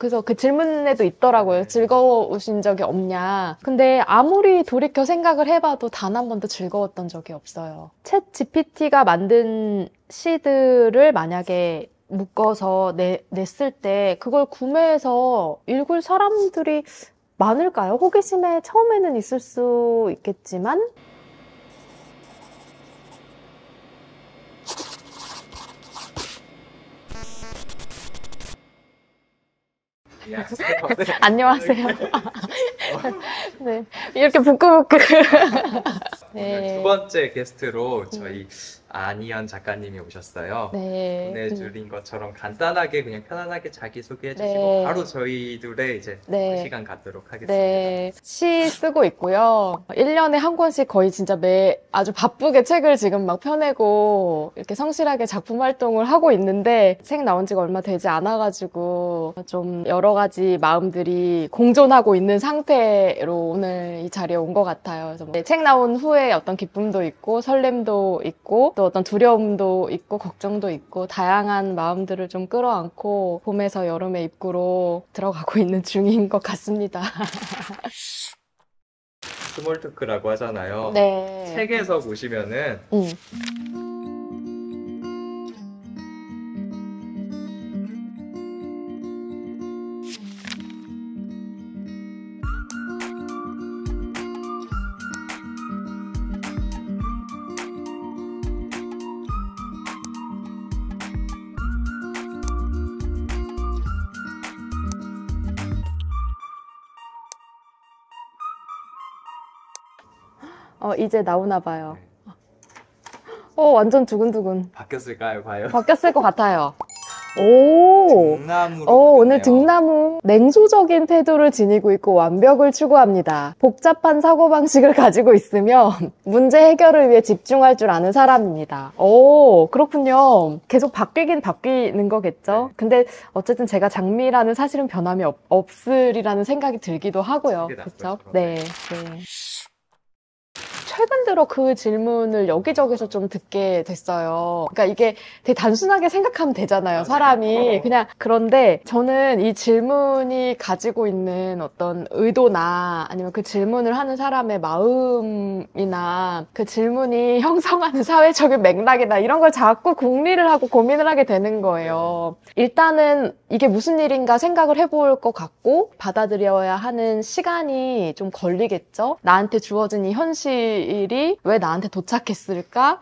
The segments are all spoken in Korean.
그래서 그 질문에도 있더라고요. 즐거우신 적이 없냐. 근데 아무리 돌이켜 생각을 해봐도 단 한 번도 즐거웠던 적이 없어요. 챗 GPT가 만든 시들을 만약에 묶어서 냈을 때 그걸 구매해서 읽을 사람들이 많을까요? 호기심에 처음에는 있을 수 있겠지만 안녕하세요. 네, 이렇게 부끄부끄. 오늘 두 번째 게스트로 저희 안희연 작가님이 오셨어요. 네. 보내주신 것처럼 간단하게 그냥 편안하게 자기소개해 주시고 네. 바로 저희들의 이제 네. 그 시간 갖도록 하겠습니다. 네, 시 쓰고 있고요. 1년에 한 권씩 거의 진짜 아주 바쁘게 책을 지금 막 펴내고 이렇게 성실하게 작품 활동을 하고 있는데 책 나온 지가 얼마 되지 않아가지고 좀 여러 가지 마음들이 공존하고 있는 상태로 오늘 이 자리에 온 것 같아요. 그래서 책 나온 후에 어떤 기쁨도 있고 설렘도 있고 또 어떤 두려움도 있고 걱정도 있고 다양한 마음들을 좀 끌어안고 봄에서 여름의 입구로 들어가고 있는 중인 것 같습니다. 스몰 토크라고 하잖아요. 네. 책에서 보시면은 이제 나오나 봐요. 완전 두근두근. 바뀌었을까요, 과연? 바뀌었을 것 같아요. 오. 등나무로 오늘 등나무. 냉소적인 태도를 지니고 있고 완벽을 추구합니다. 복잡한 사고방식을 가지고 있으며 문제 해결을 위해 집중할 줄 아는 사람입니다. 오, 그렇군요. 계속 바뀌긴 바뀌는 거겠죠? 네. 근데 어쨌든 제가 장미라는 사실은 변함이 없으리라는 생각이 들기도 하고요. 그렇죠? 네. 네. 최근 들어 그 질문을 여기저기서 좀 듣게 됐어요. 그러니까 이게 되게 단순하게 생각하면 되잖아요, 사람이. 그냥 그런데 저는 이 질문이 가지고 있는 어떤 의도나 아니면 그 질문을 하는 사람의 마음이나 그 질문이 형성하는 사회적인 맥락이나 이런 걸 자꾸 궁리를 하고 고민을 하게 되는 거예요. 일단은 이게 무슨 일인가 생각을 해볼 것 같고 받아들여야 하는 시간이 좀 걸리겠죠? 나한테 주어진 이 현실이 왜 나한테 도착했을까?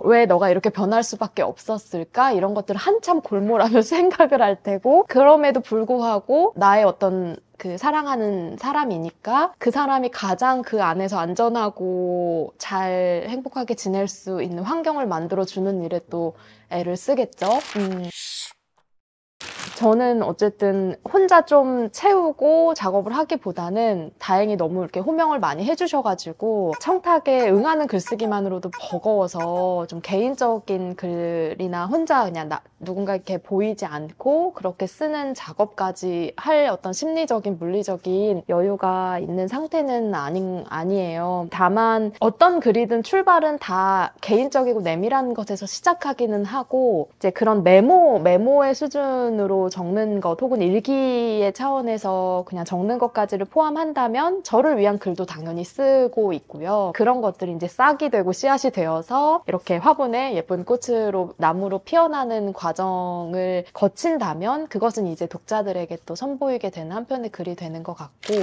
왜 너가 이렇게 변할 수밖에 없었을까? 이런 것들을 한참 골몰하면서 생각을 할 테고 그럼에도 불구하고 나의 어떤 그 사랑하는 사람이니까 그 사람이 가장 그 안에서 안전하고 잘 행복하게 지낼 수 있는 환경을 만들어주는 일에 또 애를 쓰겠죠? 저는 어쨌든 혼자 좀 채우고 작업을 하기보다는 다행히 너무 이렇게 호명을 많이 해주셔가지고 청탁에 응하는 글쓰기만으로도 버거워서 좀 개인적인 글이나 혼자 그냥 누군가 이렇게 보이지 않고 그렇게 쓰는 작업까지 할 어떤 심리적인 물리적인 여유가 있는 상태는 아니에요. 다만 어떤 글이든 출발은 다 개인적이고 내밀한 것에서 시작하기는 하고 이제 그런 메모의 수준으로 적는 것 혹은 일기의 차원에서 그냥 적는 것까지를 포함한다면 저를 위한 글도 당연히 쓰고 있고요. 그런 것들이 이제 싹이 되고 씨앗이 되어서 이렇게 화분에 예쁜 꽃으로 나무로 피어나는 과정을 거친다면 그것은 이제 독자들에게 또 선보이게 되는 한 편의 글이 되는 것 같고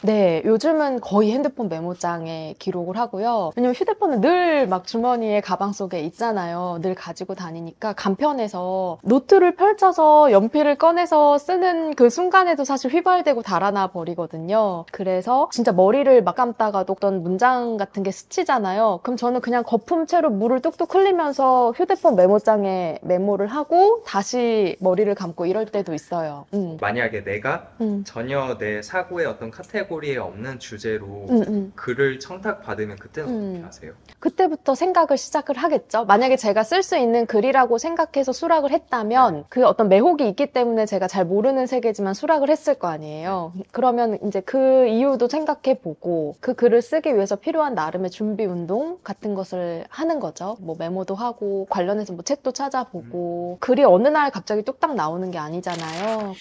네, 요즘은 거의 핸드폰 메모장에 기록을 하고요. 왜냐면 휴대폰은 늘 막 주머니에 가방 속에 있잖아요. 늘 가지고 다니니까 간편해서 노트를 펼쳐서 연필을 꺼내서 쓰는 그 순간에도 사실 휘발되고 달아나 버리거든요. 그래서 진짜 머리를 막 감다가도 어떤 문장 같은 게 스치잖아요. 그럼 저는 그냥 거품채로 물을 뚝뚝 흘리면서 휴대폰 메모장에 메모를 하고 다시 머리를 감고 이럴 때도 있어요. 만약에 내가 전혀 내 사고의 어떤 카테고리 카테고리에 없는 주제로 음. 글을 청탁받으면 그때는 어떻게 하세요? 그때부터 생각을 시작을 하겠죠. 만약에 제가 쓸 수 있는 글이라고 생각해서 수락을 했다면 그 어떤 매혹이 있기 때문에 제가 잘 모르는 세계지만 수락을 했을 거 아니에요. 그러면 이제 그 이유도 생각해 보고 그 글을 쓰기 위해서 필요한 나름의 준비 운동 같은 것을 하는 거죠. 뭐 메모도 하고 관련해서 뭐 책도 찾아보고 글이 어느 날 갑자기 뚝딱 나오는 게 아니잖아요.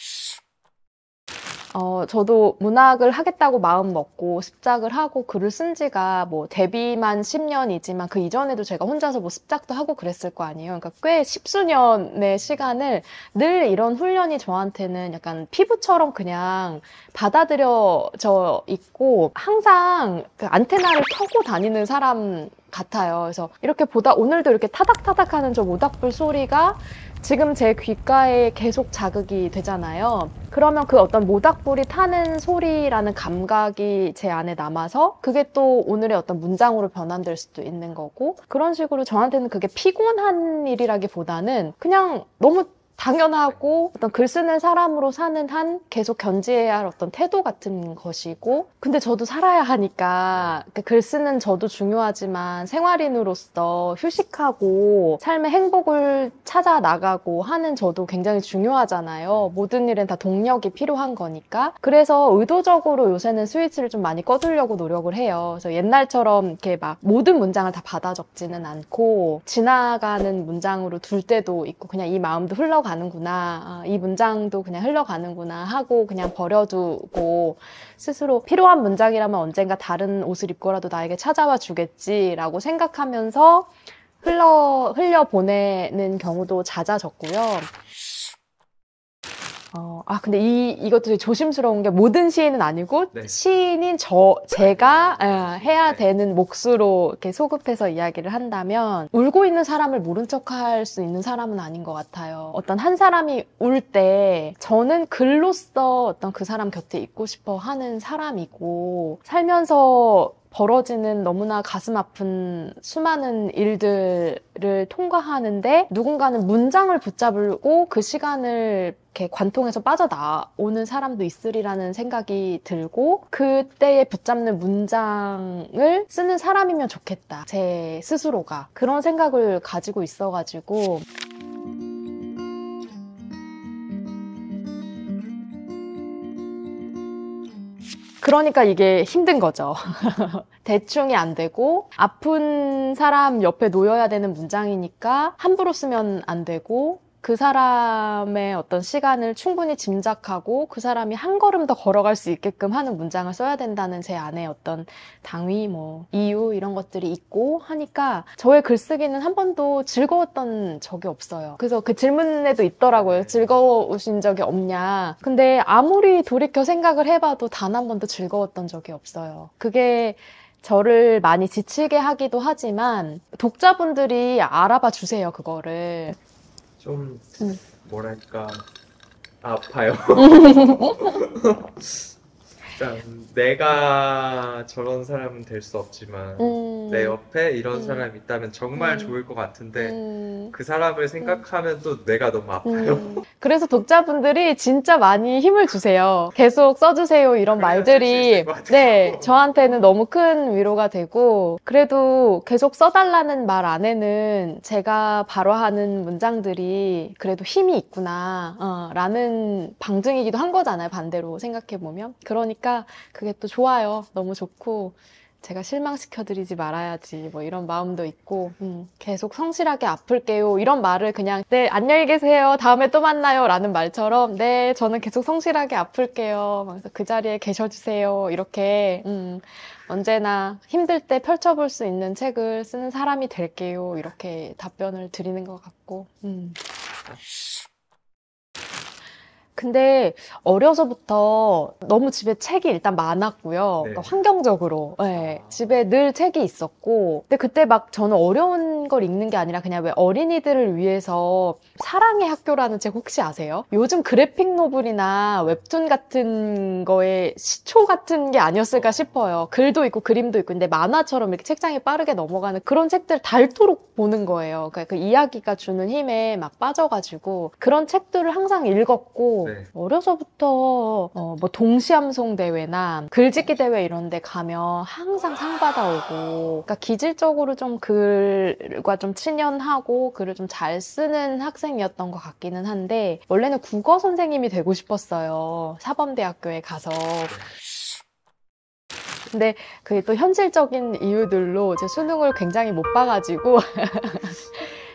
저도 문학을 하겠다고 마음 먹고 습작을 하고 글을 쓴 지가 뭐 데뷔만 10년이지만 그 이전에도 제가 혼자서 뭐 습작도 하고 그랬을 거 아니에요. 그러니까 꽤 십수년의 시간을 늘 이런 훈련이 저한테는 약간 피부처럼 그냥 받아들여져 있고 항상 그 안테나를 켜고 다니는 사람 같아요. 그래서 이렇게 보다 오늘도 이렇게 타닥타닥 하는 저 모닥불 소리가 지금 제 귓가에 계속 자극이 되잖아요. 그러면 그 어떤 모닥불이 타는 소리라는 감각이 제 안에 남아서 그게 또 오늘의 어떤 문장으로 변환될 수도 있는 거고 그런 식으로 저한테는 그게 피곤한 일이라기보다는 그냥 너무 당연하고 어떤 글 쓰는 사람으로 사는 한 계속 견지해야 할 어떤 태도 같은 것이고 근데 저도 살아야 하니까 글 쓰는 저도 중요하지만 생활인으로서 휴식하고 삶의 행복을 찾아 나가고 하는 저도 굉장히 중요하잖아요. 모든 일엔 다 동력이 필요한 거니까 그래서 의도적으로 요새는 스위치를 좀 많이 꺼두려고 노력을 해요. 그래서 옛날처럼 이렇게 막 모든 문장을 다 받아 적지는 않고 지나가는 문장으로 둘 때도 있고 그냥 이 마음도 흘러가는구나 이 문장도 그냥 흘러가는구나 하고 그냥 버려두고 스스로 필요한 문장이라면 언젠가 다른 옷을 입고라도 나에게 찾아와 주겠지라고 생각하면서 흘려보내는 경우도 잦아졌고요. 근데 이것도 되게 조심스러운 게 모든 시인은 아니고 네. 시인인 제가 해야 되는 몫으로 이렇게 소급해서 이야기를 한다면 울고 있는 사람을 모른 척할 수 있는 사람은 아닌 것 같아요. 어떤 한 사람이 울 때 저는 글로써 어떤 그 사람 곁에 있고 싶어 하는 사람이고 살면서 벌어지는 너무나 가슴 아픈 수많은 일들을 통과하는데 누군가는 문장을 붙잡고 그 시간을 이렇게 관통해서 빠져나오는 사람도 있으리라는 생각이 들고 그때에 붙잡는 문장을 쓰는 사람이면 좋겠다. 제 스스로가 그런 생각을 가지고 있어가지고 그러니까 이게 힘든 거죠. 대충이 안 되고 아픈 사람 옆에 놓여야 되는 문장이니까 함부로 쓰면 안 되고 그 사람의 어떤 시간을 충분히 짐작하고 그 사람이 한 걸음 더 걸어갈 수 있게끔 하는 문장을 써야 된다는 제 안에 어떤 당위, 이유 이런 것들이 있고 하니까 저의 글쓰기는 한 번도 즐거웠던 적이 없어요. 그래서 그 질문에도 있더라고요. 즐거우신 적이 없냐. 근데 아무리 돌이켜 생각을 해봐도 단 한 번도 즐거웠던 적이 없어요. 그게 저를 많이 지치게 하기도 하지만 독자분들이 알아봐 주세요, 그거를. 좀 뭐랄까 아파요. 일단 내가 저런 사람은 될 수 없지만 내 옆에 이런 사람이 있다면 정말 좋을 것 같은데 그 사람을 생각하면 또 내가 너무 아파요. 그래서 독자분들이 진짜 많이 힘을 주세요. 계속 써주세요 이런 말들이 네, 저한테는 너무 큰 위로가 되고 그래도 계속 써달라는 말 안에는 제가 발화하는 문장들이 그래도 힘이 있구나 라는 방증이기도 한 거잖아요. 반대로 생각해보면. 그러니까 그게 또 좋아요. 너무 좋고 제가 실망시켜드리지 말아야지 뭐 이런 마음도 있고 계속 성실하게 아플게요 이런 말을 그냥 네 안녕히 계세요 다음에 또 만나요 라는 말처럼 네 저는 계속 성실하게 아플게요 그래서 그 자리에 계셔주세요 이렇게 언제나 힘들 때 펼쳐볼 수 있는 책을 쓰는 사람이 될게요 이렇게 답변을 드리는 것 같고 근데 어려서부터 너무 집에 책이 일단 많았고요. 네. 그러니까 환경적으로 네, 집에 늘 책이 있었고 근데 그때 막 저는 어려운 걸 읽는 게 아니라 그냥 왜 어린이들을 위해서 사랑의 학교라는 책 혹시 아세요? 요즘 그래픽 노블이나 웹툰 같은 거에 시초 같은 게 아니었을까 싶어요. 글도 있고 그림도 있고 근데 만화처럼 이렇게 책장에 빠르게 넘어가는 그런 책들 닳도록 보는 거예요. 그러니까 그 이야기가 주는 힘에 막 빠져가지고 그런 책들을 항상 읽었고 네. 어려서부터 뭐 동시암송 대회나 글짓기 대회 이런 데 가면 항상 상 받아오고, 그러니까 기질적으로 좀 글과 좀 친연하고 글을 좀 잘 쓰는 학생이었던 것 같기는 한데, 원래는 국어 선생님이 되고 싶었어요. 사범대학교에 가서. 근데 그게 또 현실적인 이유들로 제 수능을 굉장히 못 봐가지고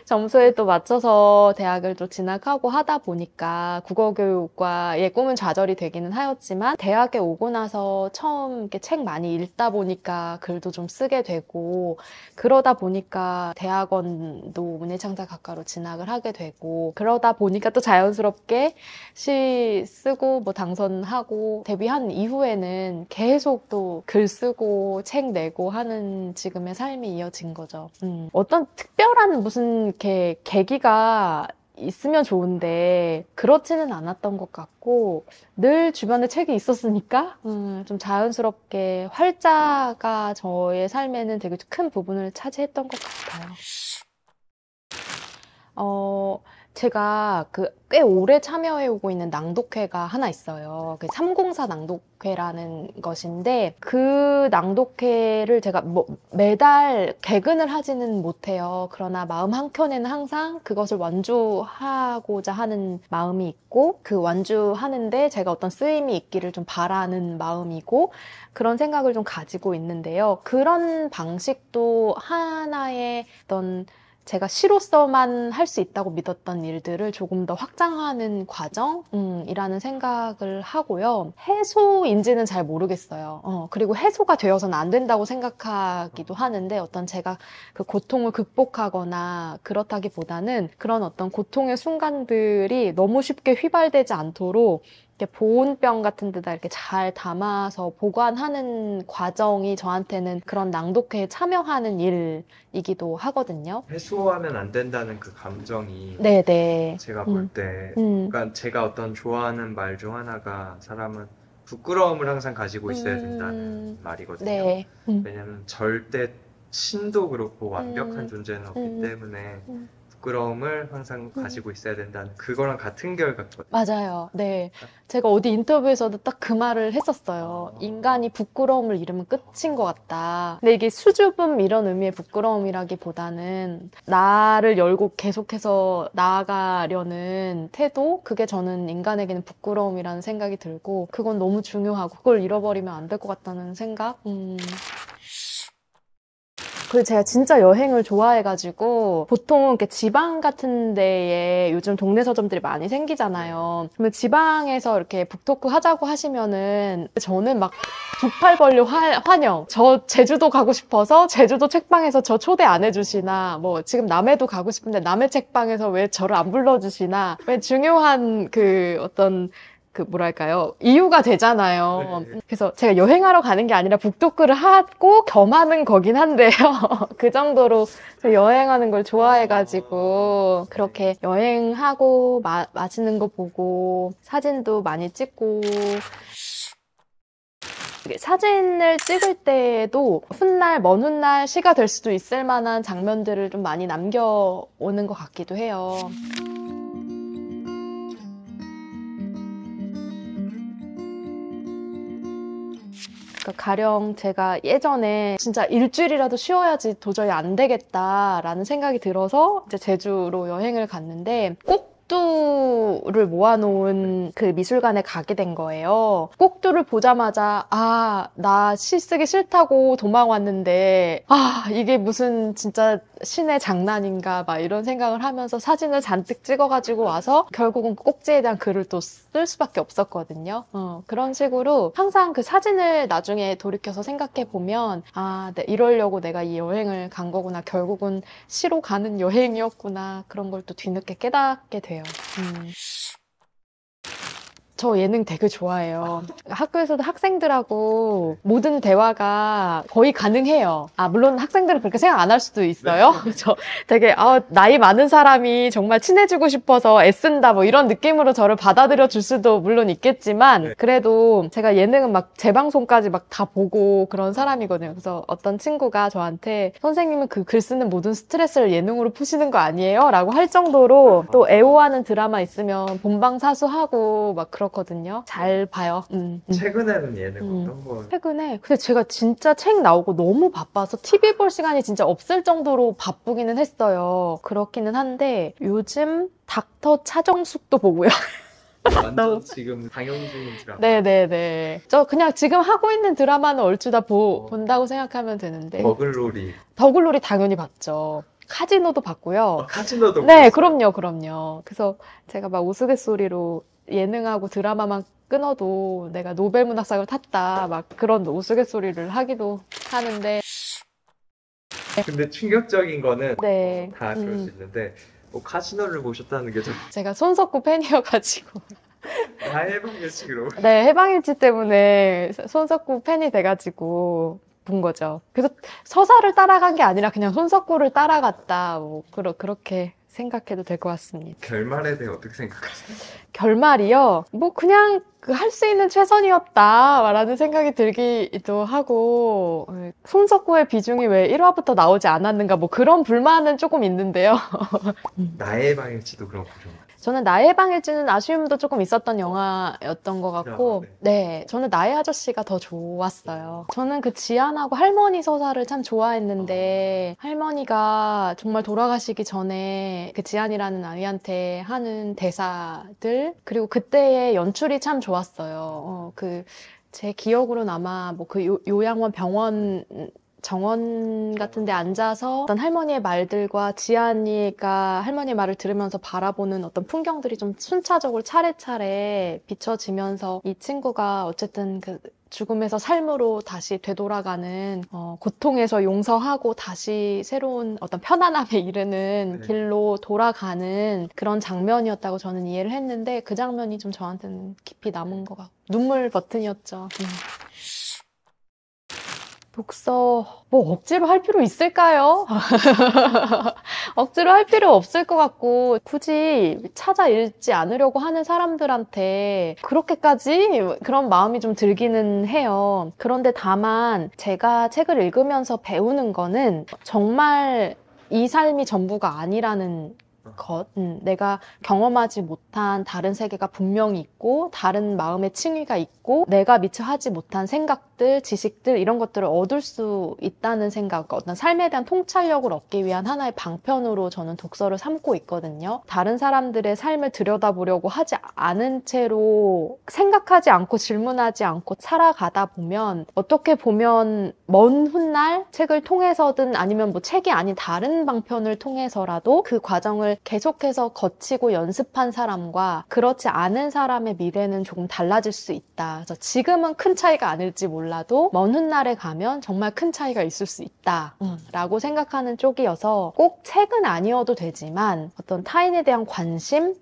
점수에 또 맞춰서 대학을 또 진학하고 하다 보니까 국어교육과의 꿈은 좌절이 되기는 하였지만, 대학에 오고 나서 처음 이렇게 책 많이 읽다 보니까 글도 좀 쓰게 되고, 그러다 보니까 대학원도 문예창작학과로 진학을 하게 되고, 그러다 보니까 또 자연스럽게 시 쓰고 뭐 당선하고 데뷔한 이후에는 계속 또 글 쓰고 책 내고 하는 지금의 삶이 이어진 거죠. 어떤 특별한 무슨 이렇게 계기가 있으면 좋은데 그렇지는 않았던 것 같고, 늘 주변에 책이 있었으니까 좀 자연스럽게 활자가 저의 삶에는 되게 큰 부분을 차지했던 것 같아요. 제가 꽤 오래 참여해오고 있는 낭독회가 하나 있어요. 304 낭독회라는 것인데, 그 낭독회를 제가 뭐 매달 개근을 하지는 못해요. 그러나 마음 한켠에는 항상 그것을 완주하고자 하는 마음이 있고, 그 완주하는데 제가 어떤 쓰임이 있기를 좀 바라는 마음이고, 그런 생각을 좀 가지고 있는데요. 그런 방식도 하나의 어떤 제가 시로서만 할 수 있다고 믿었던 일들을 조금 더 확장하는 과정이라는 생각을 하고요. 해소인지는 잘 모르겠어요. 그리고 해소가 되어서는 안 된다고 생각하기도 하는데, 어떤 제가 그 고통을 극복하거나 그렇다기보다는 그런 어떤 고통의 순간들이 너무 쉽게 휘발되지 않도록 이렇게 보온병 같은 데다 이렇게 잘 담아서 보관하는 과정이 저한테는 그런 낭독회에 참여하는 일이기도 하거든요. 해소하면 안 된다는 그 감정이 네네. 제가 볼 때, 그러니까 제가 어떤 좋아하는 말 중 하나가, 사람은 부끄러움을 항상 가지고 있어야 된다는 말이거든요. 네. 왜냐면 절대 신도 그렇고 완벽한 존재는 없기 때문에 부끄러움을 항상 가지고 있어야 된다는, 그거랑 같은 결 같거든요. 맞아요. 네. 제가 어디 인터뷰에서도 딱 그 말을 했었어요. 인간이 부끄러움을 잃으면 끝인 것 같다. 근데 이게 수줍음 이런 의미의 부끄러움이라기보다는 나를 열고 계속해서 나아가려는 태도? 그게 저는 인간에게는 부끄러움이라는 생각이 들고, 그건 너무 중요하고 그걸 잃어버리면 안 될 것 같다는 생각? 그리고 제가 진짜 여행을 좋아해가지고, 보통 이렇게 지방 같은 데에 요즘 동네 서점들이 많이 생기잖아요. 그러면 지방에서 이렇게 북토크 하자고 하시면은 저는 막 두 팔 벌려 환영. 저 제주도 가고 싶어서 제주도 책방에서 저 초대 안 해주시나, 뭐 지금 남해도 가고 싶은데 남해 책방에서 왜 저를 안 불러주시나, 왜 중요한 어떤 뭐랄까요, 이유가 되잖아요. 네. 그래서 제가 여행하러 가는 게 아니라 북토크를 하고 겸하는 거긴 한데요. 그 정도로 여행하는 걸 좋아해가지고, 그렇게 여행하고 맛있는 거 보고 사진도 많이 찍고, 사진을 찍을 때에도 훗날 먼 훗날 시가 될 수도 있을 만한 장면들을 좀 많이 남겨오는 것 같기도 해요. 가령 제가 예전에 진짜 일주일이라도 쉬어야지 도저히 안 되겠다라는 생각이 들어서 이제 제주로 여행을 갔는데, 꼭두를 모아놓은 그 미술관에 가게 된 거예요. 꼭두를 보자마자 나 시 쓰기 싫다고 도망 왔는데 이게 무슨 진짜 신의 장난인가 막 이런 생각을 하면서 사진을 잔뜩 찍어가지고 와서 결국은 꼭지에 대한 글을 또 쓸 수밖에 없었거든요. 그런 식으로 항상 그 사진을 나중에 돌이켜서 생각해 보면 이러려고 내가 이 여행을 간 거구나, 결국은 시로 가는 여행이었구나, 그런 걸 또 뒤늦게 깨닫게 돼요. 저 예능 되게 좋아해요. 학교에서도 학생들하고 모든 대화가 거의 가능해요. 물론 학생들은 그렇게 생각 안 할 수도 있어요. 저 되게 나이 많은 사람이 정말 친해지고 싶어서 애쓴다 뭐 이런 느낌으로 저를 받아들여 줄 수도 물론 있겠지만 그래도 제가 예능은 막 재방송까지 막 다 보고 그런 사람이거든요. 그래서 어떤 친구가 저한테 선생님은 그 글 쓰는 모든 스트레스를 예능으로 푸시는 거 아니에요? 라고 할 정도로 또 애호하는 드라마 있으면 본방사수하고 막 그렇거든요. 잘 봐요. 최근에는 예능 어떤 거? 최근에 근데 제가 진짜 책 나오고 너무 바빠서 TV 볼 시간이 진짜 없을 정도로 바쁘기는 했어요. 그렇기는 한데 요즘 닥터 차정숙도 보고요. 완전 지금 방영 중인 드라마. 네네네. 저 그냥 지금 하고 있는 드라마는 얼추 다 본다고 생각하면 되는데. 더글로리. 더글로리 당연히 봤죠. 카지노도 봤고요. 카지노도 네, 보셨어요? 그럼요. 그래서 제가 막 우스갯소리로 예능하고 드라마만 끊어도 내가 노벨문학상을 탔다. 막 그런 우스갯소리를 하기도 하는데. 근데 충격적인 거는 네. 다 그럴 수 있는데 카지노를 보셨다는 게 좀 제가 손석구 팬이어가지고. 나의 방식으로. 네, 해방일지 때문에 손석구 팬이 돼가지고 본 거죠. 그래서 서사를 따라간 게 아니라 그냥 손석구를 따라갔다. 뭐, 그렇게 생각해도 될 것 같습니다. 결말에 대해 어떻게 생각하세요? 결말이요? 뭐, 그냥 할 수 있는 최선이었다라는 생각이 들기도 하고, 손석구의 비중이 왜 1화부터 나오지 않았는가, 뭐 그런 불만은 조금 있는데요. 나의 방일지도 그렇고 좀. 저는 나의 방일지는 아쉬움도 조금 있었던 영화였던 것 같고, 네, 저는 나의 아저씨가 더 좋았어요. 저는 그 지안하고 할머니 서사를 참 좋아했는데, 할머니가 정말 돌아가시기 전에 그 지안이라는 아이한테 하는 대사들, 그리고 그때의 연출이 참 좋았어요. 제 기억으로는 아마 뭐 그 요양원 병원 정원 같은 데 앉아서 어떤 할머니의 말들과 지안이가 할머니의 말을 들으면서 바라보는 어떤 풍경들이 좀 순차적으로 차례차례 비춰지면서 이 친구가 어쨌든 그 죽음에서 삶으로 다시 되돌아가는 고통에서 용서하고 다시 새로운 어떤 편안함에 이르는 길로 돌아가는 그런 장면이었다고 저는 이해를 했는데 그 장면이 좀 저한테는 깊이 남은 것 같고 눈물 버튼이었죠. 독서 뭐 억지로 할 필요 있을까요? 억지로 할 필요 없을 것 같고 굳이 찾아 읽지 않으려고 하는 사람들한테 그렇게까지 그런 마음이 좀 들기는 해요. 그런데 다만 제가 책을 읽으면서 배우는 거는 정말 이 삶이 전부가 아니라는 것, 내가 경험하지 못한 다른 세계가 분명히 있고 다른 마음의 층위가 있고 내가 미처 하지 못한 생각들, 지식들 이런 것들을 얻을 수 있다는 생각, 어떤 삶에 대한 통찰력을 얻기 위한 하나의 방편으로 저는 독서를 삼고 있거든요. 다른 사람들의 삶을 들여다보려고 하지 않은 채로 생각하지 않고 질문하지 않고 살아가다 보면 어떻게 보면 먼 훗날 책을 통해서든 아니면 뭐 책이 아닌 다른 방편을 통해서라도 그 과정을 계속해서 거치고 연습한 사람과 그렇지 않은 사람의 미래는 조금 달라질 수 있다. 그래서 지금은 큰 차이가 아닐지 몰라도 먼 훗날에 가면 정말 큰 차이가 있을 수 있다. 라고 생각하는 쪽이어서 꼭 책은 아니어도 되지만 어떤 타인에 대한 관심,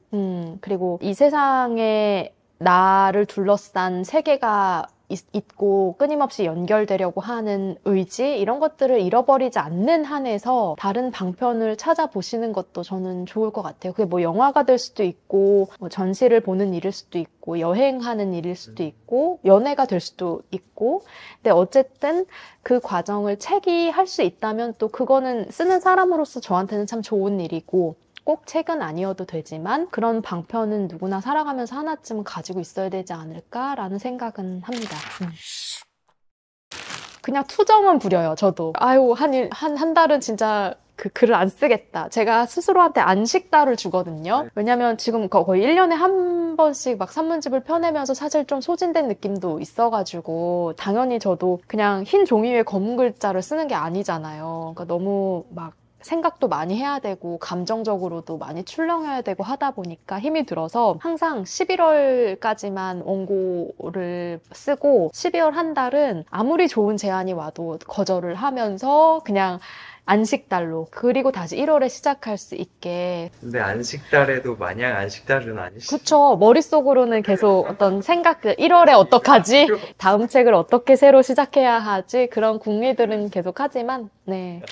그리고 이 세상에 나를 둘러싼 세계가 있고 끊임없이 연결되려고 하는 의지 이런 것들을 잃어버리지 않는 한에서 다른 방편을 찾아보시는 것도 저는 좋을 것 같아요. 그게 뭐 영화가 될 수도 있고 뭐 전시를 보는 일일 수도 있고 여행하는 일일 수도 있고 연애가 될 수도 있고 근데 어쨌든 그 과정을 책이 할 수 있다면 또 그거는 쓰는 사람으로서 저한테는 참 좋은 일이고 꼭 책은 아니어도 되지만 그런 방편은 누구나 살아가면서 하나쯤은 가지고 있어야 되지 않을까라는 생각은 합니다. 그냥 투정은 부려요, 저도. 아유, 한 달은 진짜 그 글을 안 쓰겠다. 제가 스스로한테 안식달을 주거든요. 왜냐면 지금 거의 1년에 한 번씩 막 산문집을 펴내면서 사실 좀 소진된 느낌도 있어가지고 당연히 저도 그냥 흰 종이 위에 검은 글자를 쓰는 게 아니잖아요. 그러니까 너무 막 생각도 많이 해야 되고 감정적으로도 많이 출렁여야 되고 하다 보니까 힘이 들어서 항상 11월까지만 원고를 쓰고 12월 한 달은 아무리 좋은 제안이 와도 거절을 하면서 그냥 안식달로. 그리고 다시 1월에 시작할 수 있게. 근데 안식달에도 마냥 안식달은 아니시. 그쵸. 머릿속으로는 계속 어떤 생각들, 1월에 어떡하지? 다음 책을 어떻게 새로 시작해야 하지? 그런 궁리들은 계속 하지만, 네.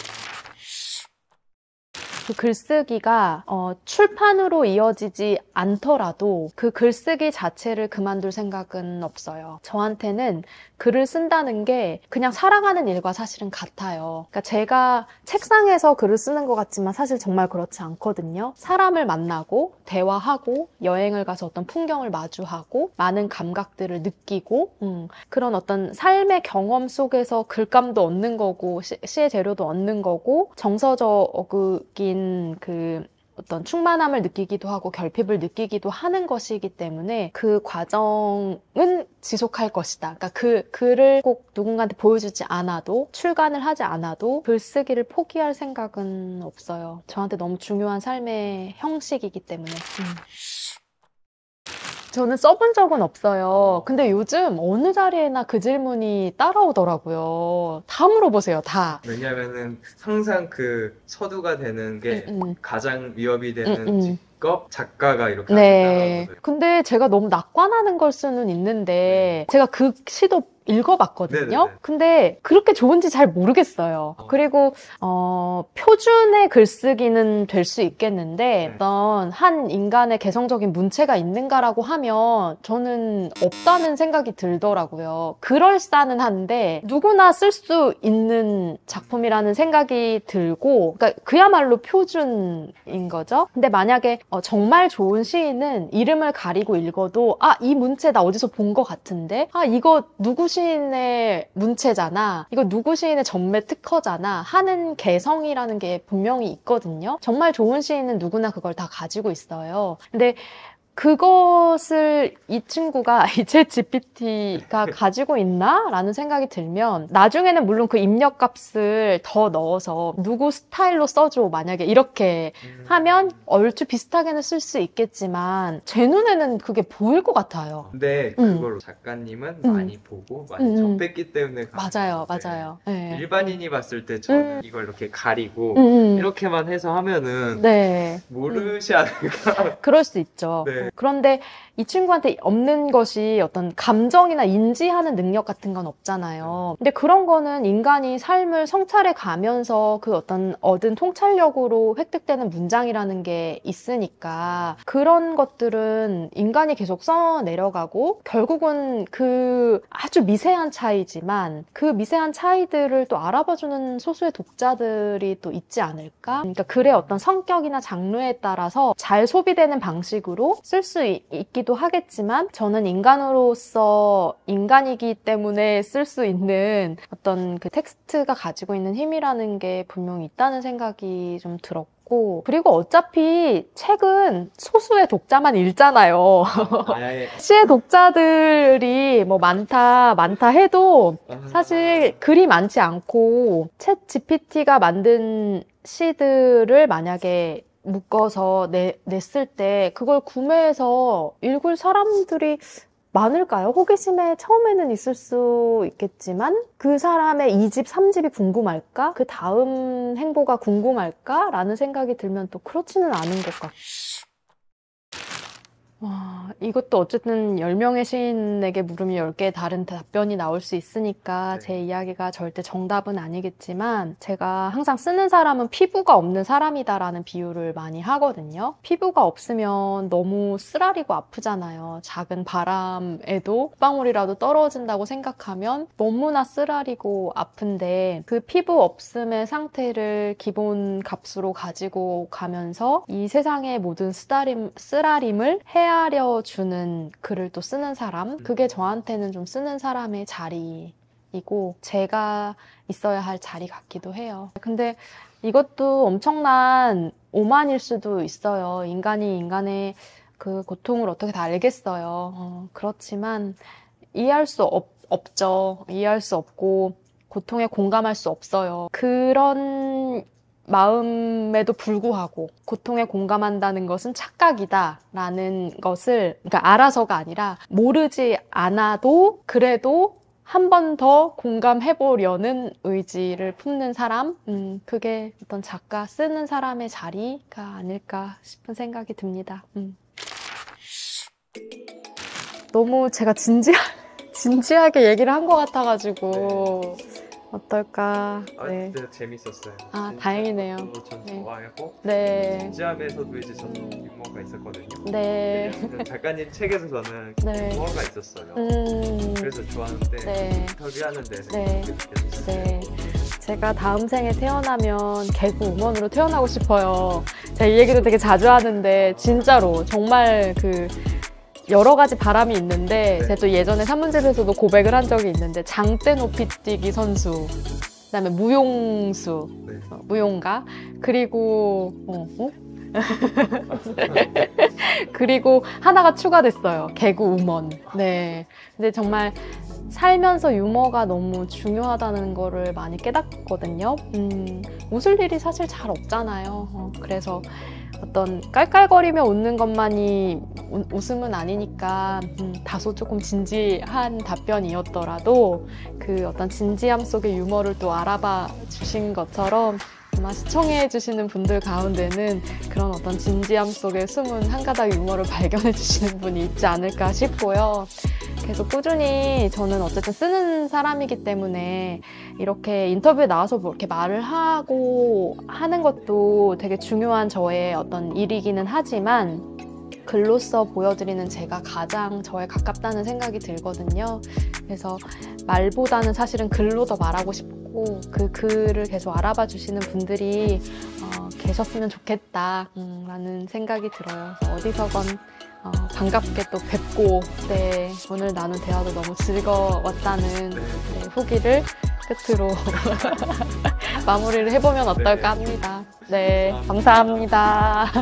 그 글쓰기가 출판으로 이어지지 않더라도 그 글쓰기 자체를 그만둘 생각은 없어요. 저한테는 글을 쓴다는 게 그냥 살아가는 일과 사실은 같아요. 그러니까 제가 책상에서 글을 쓰는 것 같지만 사실 정말 그렇지 않거든요. 사람을 만나고 대화하고 여행을 가서 어떤 풍경을 마주하고 많은 감각들을 느끼고 그런 어떤 삶의 경험 속에서 글감도 얻는 거고 시의 재료도 얻는 거고 정서적인 그 어떤 충만함을 느끼기도 하고 결핍을 느끼기도 하는 것이기 때문에 그 과정은 지속할 것이다. 그러니까 그 글을 꼭 누군가한테 보여주지 않아도 출간을 하지 않아도 글쓰기를 포기할 생각은 없어요. 저한테 너무 중요한 삶의 형식이기 때문에. 저는 써본 적은 없어요. 근데 요즘 어느 자리에나 그 질문이 따라오더라고요. 다 물어보세요, 다. 왜냐면은 항상 그 서두가 되는 게 가장 위협이 되는 직업 작가가 이렇게 네. 따라오거든요. 근데 제가 너무 낙관하는 걸 수는 있는데 제가 그 시도 읽어봤거든요. 네네네. 근데 그렇게 좋은지 잘 모르겠어요. 그리고 표준의 글쓰기는 될 수 있겠는데 어떤 한 인간의 개성적인 문체가 있는가라고 하면 저는 없다는 생각이 들더라고요. 그럴싸는 한데 누구나 쓸 수 있는 작품이라는 생각이 들고 그러니까 그야말로 표준인 거죠. 근데 만약에 정말 좋은 시인은 이름을 가리고 읽어도 이 문체 나 어디서 본 것 같은데 이거 누구 시인의 문체잖아. 이거 누구 시인의 전매 특허잖아. 하는 개성이라는 게 분명히 있거든요. 정말 좋은 시인은 누구나 그걸 다 가지고 있어요. 근데 그것을 이 친구가 이 챗GPT가 가지고 있나? 라는 생각이 들면 나중에는 물론 그 입력값을 더 넣어서 누구 스타일로 써줘 만약에 이렇게 하면 얼추 비슷하게는 쓸 수 있겠지만 제 눈에는 그게 보일 것 같아요. 근데 그걸 작가님은 많이 보고 많이 접했기 때문에 맞아요, 건데 맞아요. 네. 일반인이 봤을 때 저는 이걸 이렇게 가리고 이렇게만 해서 하면은 네. 모르지 않을까? 그럴 수 있죠. 네. 그런데 이 친구한테 없는 것이 어떤 감정이나 인지하는 능력 같은 건 없잖아요. 근데 그런 거는 인간이 삶을 성찰해 가면서 그 어떤 얻은 통찰력으로 획득되는 문장이라는 게 있으니까 그런 것들은 인간이 계속 써 내려가고 결국은 그 아주 미세한 차이지만 그 미세한 차이들을 또 알아봐주는 소수의 독자들이 또 있지 않을까? 그러니까 글의 어떤 성격이나 장르에 따라서 잘 소비되는 방식으로 쓸 수 있기도 하겠지만 저는 인간으로서 인간이기 때문에 쓸 수 있는 어떤 그 텍스트가 가지고 있는 힘이라는 게 분명히 있다는 생각이 좀 들었고 그리고 어차피 책은 소수의 독자만 읽잖아요. 시의 독자들이 뭐 많다 해도 사실 글이 많지 않고 챗 GPT가 만든 시들을 만약에 묶어서 냈을 때 그걸 구매해서 읽을 사람들이 많을까요? 호기심에 처음에는 있을 수 있겠지만 그 사람의 2집, 3집이 궁금할까? 그 다음 행보가 궁금할까? 라는 생각이 들면 또 그렇지는 않은 것 같고 이것도 어쨌든 10명의 시인에게 물으면 10개의 다른 답변이 나올 수 있으니까 제 이야기가 절대 정답은 아니겠지만 제가 항상 쓰는 사람은 피부가 없는 사람이다라는 비유를 많이 하거든요. 피부가 없으면 너무 쓰라리고 아프잖아요. 작은 바람에도 방울이라도 떨어진다고 생각하면 너무나 쓰라리고 아픈데 그 피부 없음의 상태를 기본 값으로 가지고 가면서 이 세상의 모든 쓰라림을 헤아려 주는 글을 또 쓰는 사람 그게 저한테는 좀 쓰는 사람의 자리이고 제가 있어야 할 자리 같기도 해요. 근데 이것도 엄청난 오만일 수도 있어요. 인간이 인간의 그 고통을 어떻게 다 알겠어요. 그렇지만 이해할 수 없죠. 이해할 수 없고 고통에 공감할 수 없어요. 그런 마음에도 불구하고 고통에 공감한다는 것은 착각이다라는 것을 그러니까 알아서가 아니라 모르지 않아도 그래도 한 번 더 공감해보려는 의지를 품는 사람, 그게 어떤 작가 쓰는 사람의 자리가 아닐까 싶은 생각이 듭니다. 너무 제가 진지하게 얘기를 한 것 같아가지고 어떨까. 네. 근데 재밌었어요. 다행이네요. 전 네. 좋아하고 네. 진지함에서도 이제 저는 유머가 있었거든요. 네. 왜냐면 작가님 책에서 저는 네. 유머가 있었어요. 그래서 좋아하는데 네. 인터뷰하는 데서 네. 그렇게 느꼈어요. 네. 제가 다음 생에 태어나면 개그 우먼으로 태어나고 싶어요. 제가 이 얘기도 되게 자주 하는데 진짜로 정말 여러 가지 바람이 있는데, 제가 또 예전에 산문집에서도 고백을 한 적이 있는데, 장대 높이 뛰기 선수, 그다음에 무용수, 네. 무용가, 그리고 그리고 하나가 추가됐어요. 개그 우먼. 네. 근데 정말 살면서 유머가 너무 중요하다는 거를 많이 깨닫거든요. 웃을 일이 사실 잘 없잖아요. 그래서 어떤 깔깔거리며 웃는 것만이 웃음은 아니니까 다소 조금 진지한 답변이었더라도 그 어떤 진지함 속의 유머를 또 알아봐 주신 것처럼 아마 시청해 주시는 분들 가운데는 그런 어떤 진지함 속에 숨은 한 가닥 유머를 발견해 주시는 분이 있지 않을까 싶고요. 계속 꾸준히 저는 어쨌든 쓰는 사람이기 때문에 이렇게 인터뷰에 나와서 뭐 이렇게 말을 하고 하는 것도 되게 중요한 저의 어떤 일이기는 하지만 글로써 보여드리는 제가 가장 저에 가깝다는 생각이 들거든요. 그래서 말보다는 사실은 글로 더 말하고 싶고 그 글을 계속 알아봐 주시는 분들이 계셨으면 좋겠다 라는 생각이 들어요. 그래서 어디서건 반갑게 또 뵙고 오늘 나눈 대화도 너무 즐거웠다는 후기를 끝으로 마무리를 해보면 어떨까 합니다. 네, 감사합니다.